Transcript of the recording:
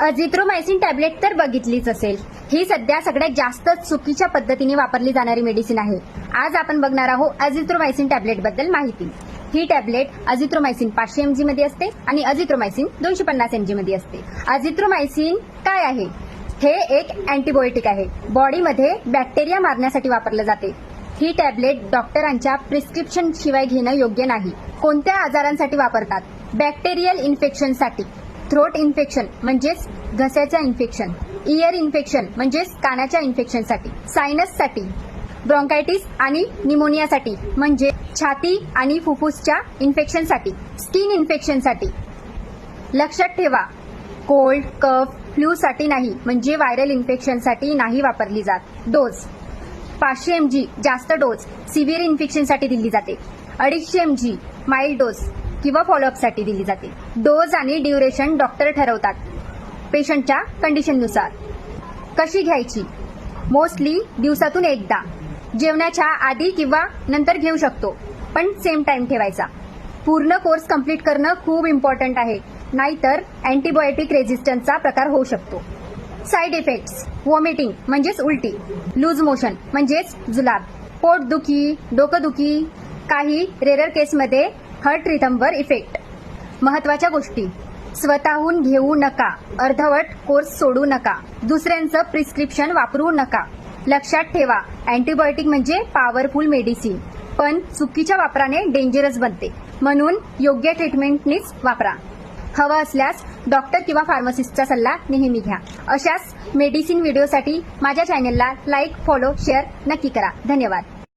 Azithromycin tablet तर बघितलीच असेल. ही सध्या सगळ्यात जास्त चुकीच्या पद्धतीने वापरली जाणारी मेडिसिन आहे. आज आपण बघणार आहोत अझिथ्रोमायसिन टॅबलेट बद्दल माहिती. ही टॅबलेट अझिथ्रोमायसिन 500 mg मध्ये असते आणि अझिथ्रोमायसिन 250 mg मध्ये असते. अझिथ्रोमायसिन काय आहे? हे एक अँटीबायोटिक आहे. बॉडीमध्ये बॅक्टेरिया मारण्यासाठी वापरलं जाते. ही टॅबलेट डॉक्टरांच्या प्रिस्क्रिप्शन शिवाय घेणं योग्य नाही. कोणत्या आजारांसाठी वापरतात? बॅक्टेरियल इन्फेक्शनसाठी, थ्रोट इन्फेक्शन म्हणजेच घशाच्या इन्फेक्शन, इयर इन्फेक्शन म्हणजेच कानाच्या इन्फेक्शनसाठी, सायनससाठी, ब्रॉन्कायटिस आणि निमोनियासाठी म्हणजे छाती आणि फुफ्फुसच्या इन्फेक्शनसाठी, स्किन इन्फेक्शनसाठी. लक्षात ठेवा, कोल्ड, कफ, फ्लूसाठी नाही म्हणजे व्हायरल इन्फेक्शनसाठी नाही वापरली जात. डोस 500 mg जास्त डोस सिव्हिअर इन्फेक्शनसाठी दिली जाते. 250 mg माइल्ड डोस किंवा फॉलोअपसाठी दिली जाते. डोस आणि ड्युरेशन डॉक्टर ठरवतात पेशंटच्या कंडिशननुसार. कशी घ्यायची? मोस्टली दिवसातून एकदा, जेवणाच्या आधी किंवा नंतर घेऊ शकतो, पण सेम टाइम ठेवायचा. पूर्ण कोर्स कंप्लीट करणं खूप इम्पॉर्टंट आहे, नाहीतर अँटीबायोटिक रेझिस्टन्सचा प्रकार होऊ शकतो. साईड इफेक्ट्स: व्हॉमिटिंग म्हणजेच उलटी, लूज मोशन म्हणजेच जुलाब, पोटदुखी, डोकंदुखी, काही रेअर केसमध्ये हार्ट रिथमवर इफेक्ट. महत्वाच्या गोष्टी: स्वतःहून घेऊ नका, अर्धवट कोर्स सोडू नका, दुसऱ्यांचं प्रिस्क्रिप्शन वापरू नका. लक्षात ठेवा, अँटीबायोटिक म्हणजे पॉवरफुल मेडिसिन, पण चुकीच्या वापराने डेंजरस बनते. म्हणून योग्य ट्रीटमेंटनीच वापरा. हवं असल्यास डॉक्टर किंवा फार्मासिस्टचा सल्ला नेहमी घ्या. अशाच मेडिसिन व्हिडिओसाठी माझ्या चॅनलला लाईक, फॉलो, शेअर नक्की करा. धन्यवाद.